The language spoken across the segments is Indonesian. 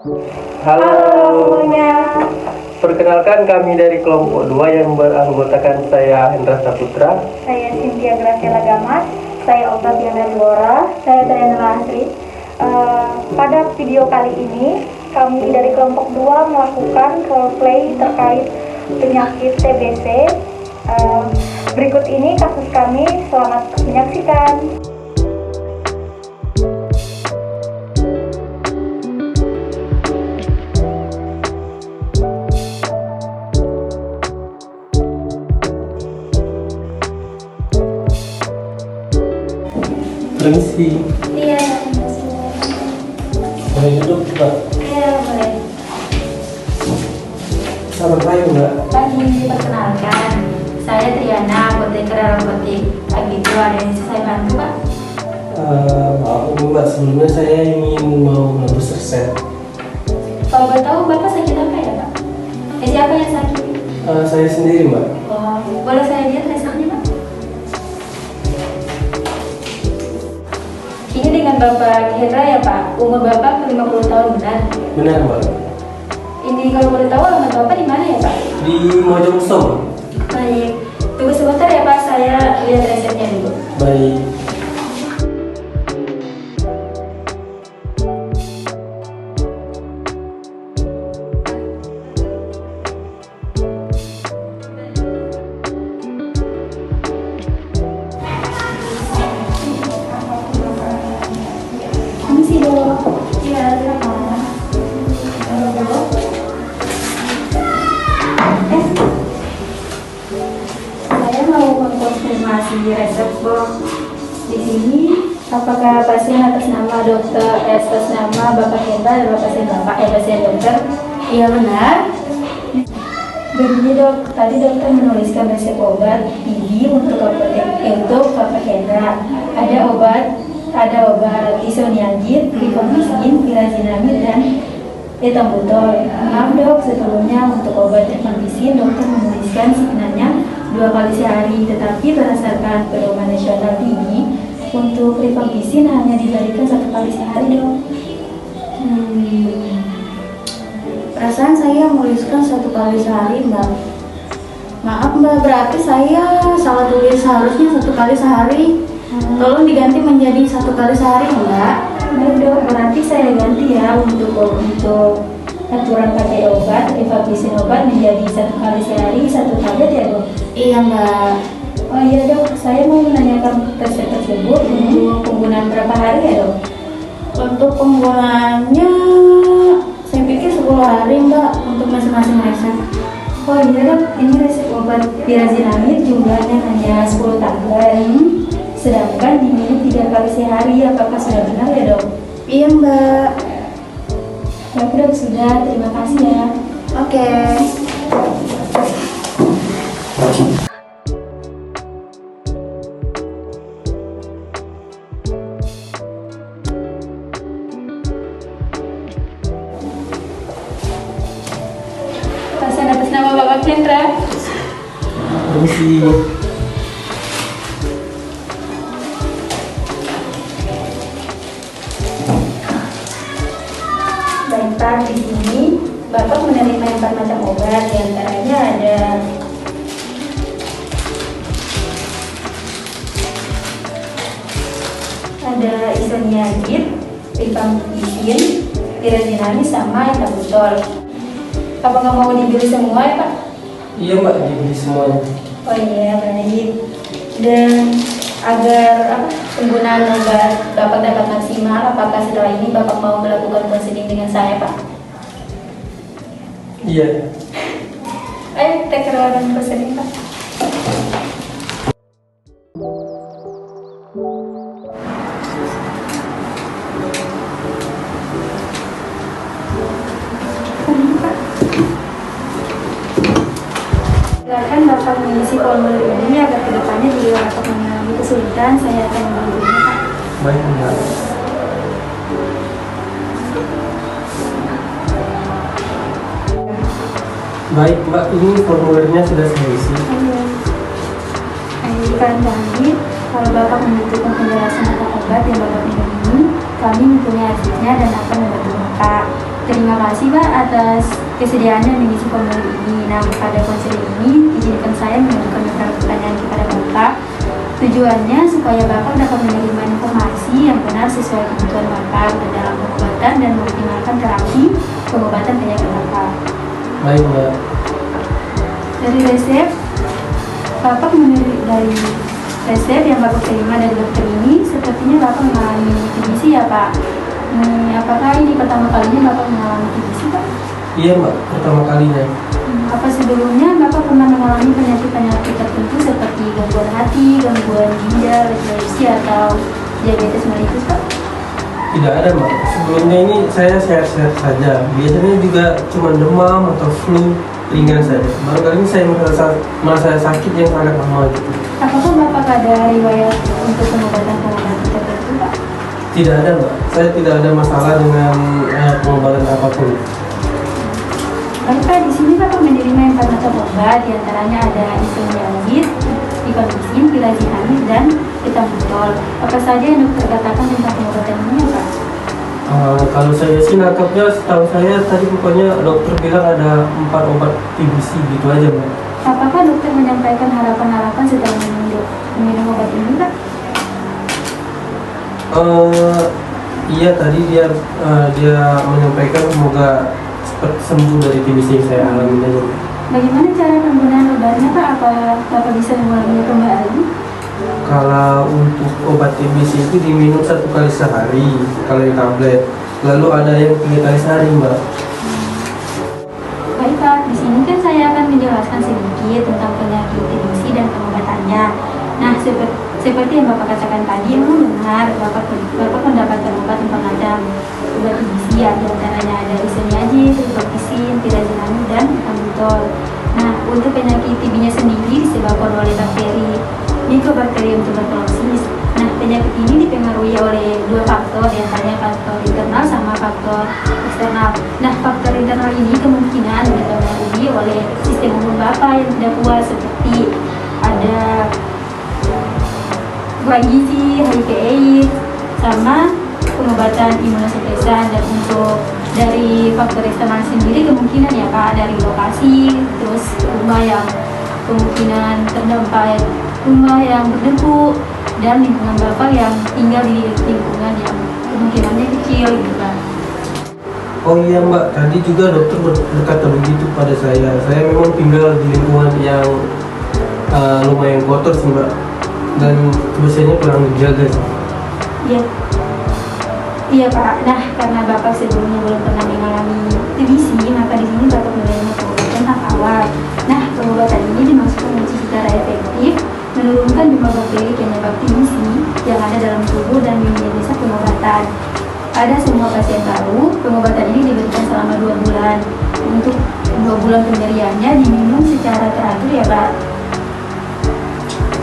Halo semuanya. perkenalkan kami dari kelompok 2 yang beranggotakan saya Hendra Saputra. Saya Cynthia Graciela Gamas. Saya Obat Yana Dora. Saya Triana Asri. Pada video kali ini kami dari kelompok 2 melakukan roleplay terkait penyakit TBC. Berikut ini kasus kami. Selamat menyaksikan. Permisi, Iya, boleh duduk Mbak? iya boleh. Selamat pagi Mbak. Pagi, perkenalkan, saya Triana, apoteker apotek. Begitu ada yang bisa saya bantu, Pak? Maaf ini Mbak, sebelumnya saya ingin mau menebus resep. Kalau boleh tahu, Bapak sakit apa ya, Pak? Siapa yang sakit? Saya sendiri Mbak. Oh, boleh saya lihat resepnya, Pak? Ini dengan Bapak Hendra ya, Pak? Umur Bapak 50 tahun, benar? Benar Mbak. Ini kalau boleh tahu, alamat Bapak di mana ya, Pak? Di Mojokerto Mbak. Baik, tunggu sebentar ya, Pak. Saya lihat resepnya dulu. Baik. Permisi dong. Iya, silakan. Saya mau mengkonfirmasi resep, Bos. Di sini, apakah pasien atas nama dokter, atas nama Bapak Hendra dan pasien Bapak, pasien dokter? Iya benar. Begini dok, tadi dokter menuliskan resep obat gigi untuk Bapak Hendra. Ada obat isoniazid, rifampicin, pirazinamid, dan ethambutol. Maaf dok, sebelumnya untuk obat rifampicin dokter menuliskan sebenarnya 2 kali sehari, tetapi berdasarkan pedoman nasional tinggi untuk rifampicin hanya diberikan 1 kali sehari dok. Perasaan saya menuliskan 1 kali sehari, Mbak. Maaf, Mbak, berarti saya salah tulis, harusnya 1 kali sehari. Tolong diganti menjadi 1 kali sehari, Mbak. Baik dok, berarti saya ganti ya untuk aturan pakai obat, rifampicin obat menjadi 1 kali sehari, 1 tablet ya dok? Iya, Mbak. Oh iya dok, saya mau menanyakan resep tersebut untuk penggunaan berapa hari ya dok? Untuk penggunaannya, saya pikir 10 hari, Mbak, untuk masing-masing resep. Oh iya dok, ini resep obat pirazinamid jumlahnya hanya 10 tablet. Sedangkan diminum 3 kali sehari, apakah sudah benar ya dok? Iya, Mbak. Baik dok, sudah, terima kasih ya. Oke. Pasien atas nama Bapak Hendra. Permisi. Baik Pak, di sini Bapak menerima 4 macam obat, diantaranya ada isoniazid, rifampicin, pirazinamid, sama ethambutol. Apakah mau dibeli semua ya Pak? Iya Mbak, dibeli semuanya. Oh iya, baik. Dan agar penggunaan obat Bapak dapat maksimal, apakah setelah ini Bapak mau melakukan konseling dengan saya Pak? Iya. Ayo kita ke ruangan konseling Pak. Silakan Bapak mengisi formulir ini agar kedepannya jika Bapak mengalami kesulitan, saya akan membantunya Pak. Baik Mbak. Baik Mbak, ini formulirnya sudah saya isi. Bukan tadi, kalau Bapak membutuhkan penjelasan tentang obat yang Bapak minum ini, kami mempunyai hasilnya dan akan membantu Bapak. Terima kasih Pak atas kesediaannya mengisi formulir ini. Nah, pada konseling ini izinkan saya mengajukan beberapa pertanyaan kepada Bapak. Tujuannya supaya Bapak dapat menerima informasi yang benar sesuai kebutuhan Bapak dalam pengobatan dan mengoptimalkan terapi pengobatan penyakit Bapak. Baik Mbak. Dari resep, Bapak dari resep yang Bapak terima dari dokter ini, sepertinya Bapak mengalami TBC ya Pak. Apakah ini pertama kalinya Bapak mengalami TBC Pak? Iya Mbak, pertama kalinya. Apa sebelumnya Bapak pernah mengalami penyakit-penyakit tertentu seperti gangguan hati, gangguan ginjal, epilepsi atau diabetes mellitus Pak? Tidak ada Mbak, sebelumnya ini saya sehat-sehat saja. Biasanya juga cuma demam atau flu ringan saja. Baru kali ini saya merasa sakit yang sangat lama gitu. Apakah Bapak ada riwayat untuk pengobatan tertentu Pak? Tidak ada Mbak, saya tidak ada masalah dengan pengobatan apapun. Baik Pak, di sini Bapak menerima 4 macam obat, diantaranya ada isoniazid, rifampicin, pirazinamin, dan ethambutol. Apa saja yang dokter katakan tentang pengobatan ini ya Pak? Kalau saya sih nangkapnya, setahu saya tadi pokoknya dokter bilang ada 4 obat TBC gitu aja Mbak. Apakah dokter menyampaikan harapan-harapan setelah minum obat ini Pak? Iya tadi dia menyampaikan semoga cepat sembuh dari TBC yang saya alami tadi. Bagaimana cara penggunaan obatnya Pak? Apa Bapak bisa mengulanginya kembali? Kalau untuk obat TBC itu diminum 1 kali sehari, kalau yang tablet. Lalu ada yang 3 kali sehari Mbak. Baik Pak, di sini kan saya akan menjelaskan sedikit tentang penyakit TBC dan pengobatannya. Nah, seperti yang Bapak katakan tadi, memang benar Bapak mendapatkan obat 4 macam obat TBC, diantaranya ada isoniazid, rifampicin, pirazinamin, dan ethambutol. Nah, untuk penyakit TB-nya sendiri disebabkan oleh bakteri Mycobacterium tuberculosis. Nah, penyakit ini dipengaruhi oleh 2 faktor, diantaranya faktor internal sama faktor eksternal. Nah, faktor internal ini kemungkinan dipengaruhi oleh sistem imun Bapak yang tidak kuat, seperti ada kurang gizi, HIV/AIDS, sama pengobatan imunosupresan. Dan untuk dari faktor eksternal sendiri kemungkinan ya Pak, dari lokasi, terus rumah yang kemungkinan terdampak, rumah yang berdebu, dan lingkungan Bapak yang tinggal di lingkungan yang kemungkinannya kecil gitu Pak. Oh iya Mbak, tadi juga dokter berkata begitu pada saya. Saya memang tinggal di lingkungan yang lumayan kotor sih Mbak, dan kebersihannya kurang dijaga sih. Iya. Iya Pak. Nah, karena Bapak sebelumnya belum pernah mengalami TBC, maka di sini Bapak menerima pengobatan tahap awal. Nah, pengobatan ini dimaksudkan untuk secara efektif menurunkan jumlah bakteri penyebab TBC yang ada dalam tubuh dan minimalisasi pengobatan. Pada semua pasien baru, pengobatan ini diberikan selama 2 bulan. Untuk 2 bulan pemberiannya diminum secara teratur ya Pak.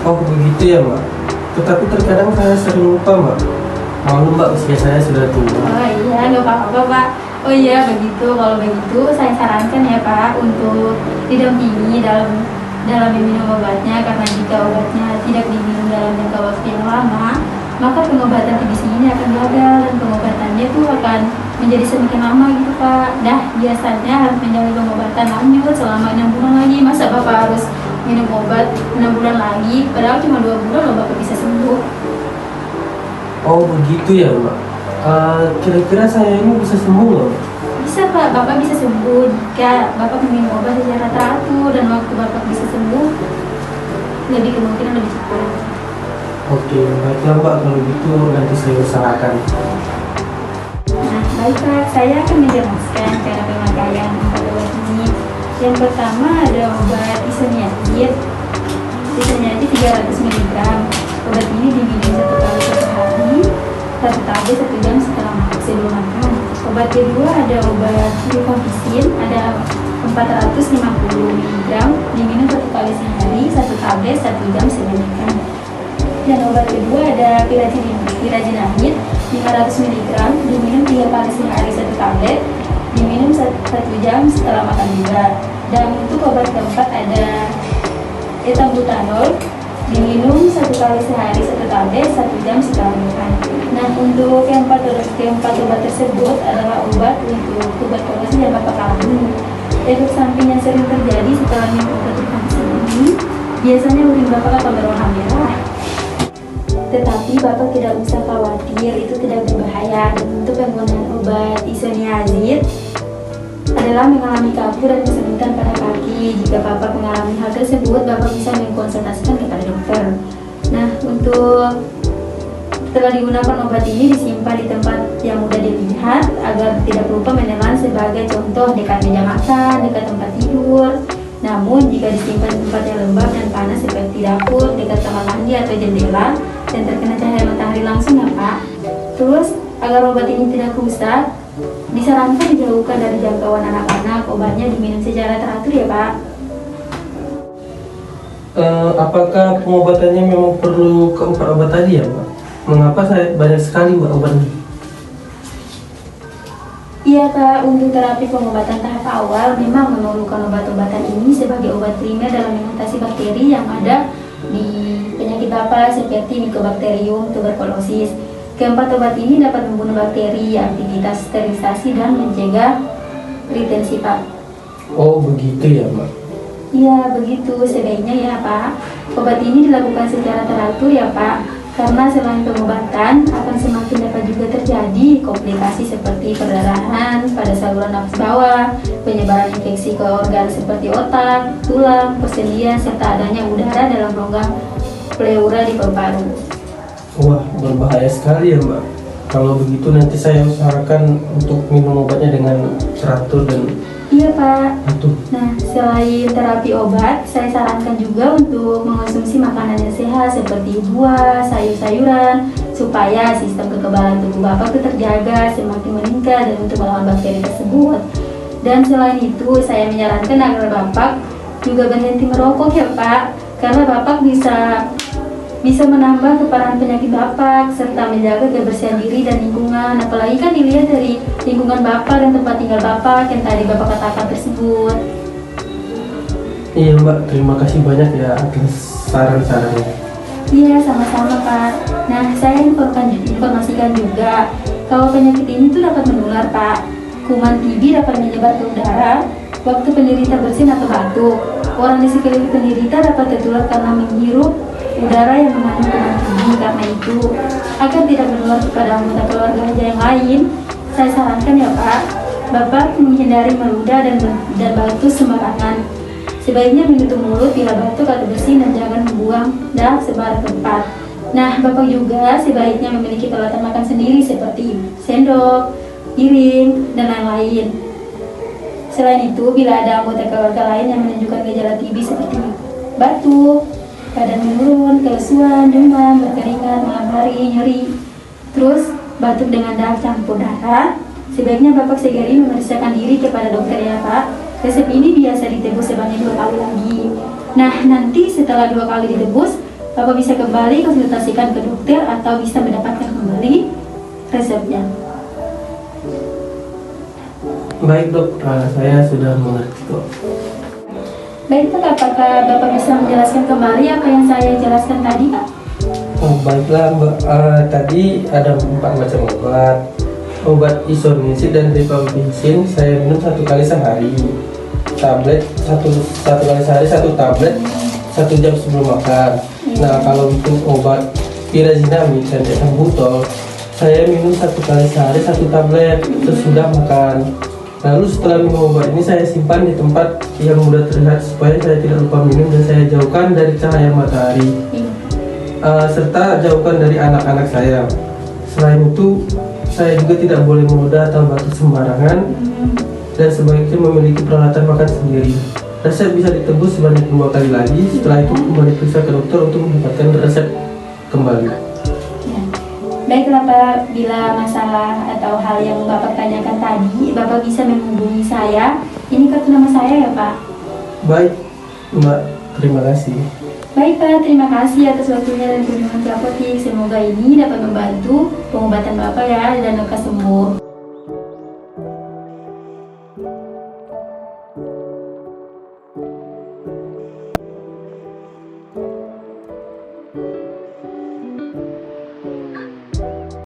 Oh begitu ya Mbak. Tetapi terkadang saya sering lupa Mbak. Maklum Mbak, usia saya sudah tua. Oh iya, nggak apa-apa Pak. Oh iya begitu. Kalau begitu saya sarankan ya Pak untuk didampingi dalam meminum obatnya, karena jika obatnya tidak diminum dalam jangka waktu yang lama, maka pengobatan TBC ini akan gagal dan pengobatannya itu akan menjadi semakin lama gitu Pak. Nah, biasanya harus menjalani pengobatan lanjut selama 6 bulan lagi. Masa Bapak harus minum obat 6 bulan lagi, padahal cuma 2 bulan loh Bapak bisa sembuh. Oh begitu ya Mbak. Kira-kira saya ini bisa sembuh nggak? Bisa Pak, Bapak bisa sembuh jika Bapak minum obat secara teratur dan waktu Bapak bisa sembuh kemungkinan lebih cepat. Oke, baiklah Mbak, kalau gitu nanti saya usahakan. Nah, baik Pak, saya akan menjelaskan cara pemakaian obat ini. Yang pertama ada obat isoniazid. Isoniazid 300 mg. Obat ini diminum 1 kali sehari, 1 tablet 1 jam sebelum makan. Obat kedua ada obat rifampicin, ada 450 mg, diminum 1 kali sehari, 1 tablet 1 jam sebelum makan. Dan obat kedua ada pirazinamin 500 mg, diminum 3 kali sehari, 1 tablet, diminum 1 jam setelah makan juga. Dan untuk obat keempat ada ethambutol Diminum 1 kali sehari 1 tablet 1 jam setelah makan. Nah, untuk keempat obat tersebut adalah obat untuk tuberkulosis yang Bapak alami. Efek samping yang sering terjadi setelah minum obat vaksin ini biasanya urin Bapak akan berwarna merah. Tetapi Bapak tidak usah khawatir, itu tidak berbahaya. Dan untuk penggunaan obat isoniazid adalah mengalami kaku dan kesemutan pada kaki. Jika Bapak mengalami hal tersebut, Bapak bisa mengkonsultasikan kepada dokter. Nah, untuk setelah digunakan obat ini disimpan di tempat yang mudah dilihat agar tidak lupa menelan, sebagai contoh dekat meja makan, dekat tempat tidur. Namun jika disimpan di tempat yang lembab dan panas seperti dapur, dekat kamar mandi atau jendela dan terkena cahaya matahari langsung ya Pak. Terus agar obat ini tidak rusak, disarankan dijauhkan dari jangkauan anak-anak. Obatnya diminum secara teratur ya Pak. Apakah pengobatannya memang perlu keempat obat tadi ya Mbak? Mengapa saya banyak sekali Mbak obatnya? Iya Kak, untuk terapi pengobatan tahap awal memang memerlukan obat-obatan ini sebagai obat primer dalam mengatasi bakteri yang ada di penyakit Bapak seperti Mycobacterium tuberculosis. Keempat obat ini dapat membunuh bakteri, aktivitas sterilisasi, dan mencegah retensi Pak. Oh begitu ya Mbak? Iya begitu, sebaiknya ya Pak. Obat ini dilakukan secara teratur ya Pak. Karena selain pengobatan akan semakin dapat juga terjadi komplikasi seperti perdarahan pada saluran nafas bawah, penyebaran infeksi ke organ seperti otak, tulang, persendian, serta adanya udara dalam rongga pleura di paru-paru. Wah berbahaya sekali ya Mbak. Kalau begitu nanti saya usahakan untuk minum obatnya dengan teratur dan Iya Pak. atuh. Nah, selain terapi obat, saya sarankan juga untuk mengonsumsi makanan yang sehat seperti buah, sayur-sayuran, supaya sistem kekebalan tubuh Bapak itu terjaga, semakin meningkat dan untuk melawan bakteri tersebut. Dan selain itu, saya menyarankan agar Bapak juga berhenti merokok ya Pak, karena Bapak bisa menambah keparahan penyakit Bapak serta menjaga kebersihan diri dan lingkungan. Apalagi kan dilihat dari lingkungan Bapak dan tempat tinggal Bapak yang tadi Bapak katakan tersebut. Iya Mbak, terima kasih banyak ya atas saran-sarannya. Iya, sama-sama Pak. Nah, saya informasikan juga kalau penyakit ini tuh dapat menular Pak. Kuman TB dapat menyebar ke udara waktu penderita bersin atau batuk. Orang di sekeliling penderita dapat tertular karena menghirup udara yang mengandung kuman TB. Karena itu, agar tidak menular kepada anggota keluarga yang lain, saya sarankan ya Pak, Bapak menghindari meludah dan batuk sembarangan. Sebaiknya menutup mulut bila batuk atau bersin dan jangan membuang darah sembarang tempat. Nah, Bapak juga sebaiknya memiliki peralatan makan sendiri seperti sendok, piring, dan lain-lain. Selain itu, bila ada anggota keluarga lain yang menunjukkan gejala TB seperti batuk, badan menurun, kelesuan, demam, berkeringat, malam hari, nyeri, terus batuk dengan darah campur darah, sebaiknya Bapak segera memeriksakan diri kepada dokter ya Pak. Resep ini biasa ditebus sebanyak 2 kali lagi. Nah, nanti setelah 2 kali ditebus, Bapak bisa kembali konsultasikan ke dokter atau bisa mendapatkan kembali resepnya. Baik dok, saya sudah mengerti kok. Baik Pak, apakah Bapak bisa menjelaskan kembali apa yang saya jelaskan tadi Pak? Oh baiklah Mbak, tadi ada 4 macam obat. Obat isoniazid dan rifampicin saya minum 1 kali sehari. Tablet satu kali sehari 1 tablet 1 jam sebelum makan. Nah kalau untuk obat pirazinamid dan ethambutol saya minum 1 kali sehari 1 tablet sesudah makan. Lalu setelah minum obat ini saya simpan di tempat yang mudah terlihat supaya saya tidak lupa minum dan saya jauhkan dari cahaya matahari. Serta jauhkan dari anak-anak saya. Selain itu, saya juga tidak boleh meludah atau batuk sembarangan dan sebaiknya memiliki peralatan makan sendiri. Resep bisa ditebus sebanyak 2 kali lagi. Setelah itu kembali periksa ke dokter untuk mendapatkan resep kembali. Baiklah Pak, bila masalah atau hal yang Bapak tanyakan tadi, Bapak bisa menghubungi saya. Ini kartu nama saya ya Pak. Baik Mbak, terima kasih. Baik Pak, terima kasih atas waktunya dan kunjungan ke apotik. Semoga ini dapat membantu pengobatan Bapak ya dan lekas sembuh.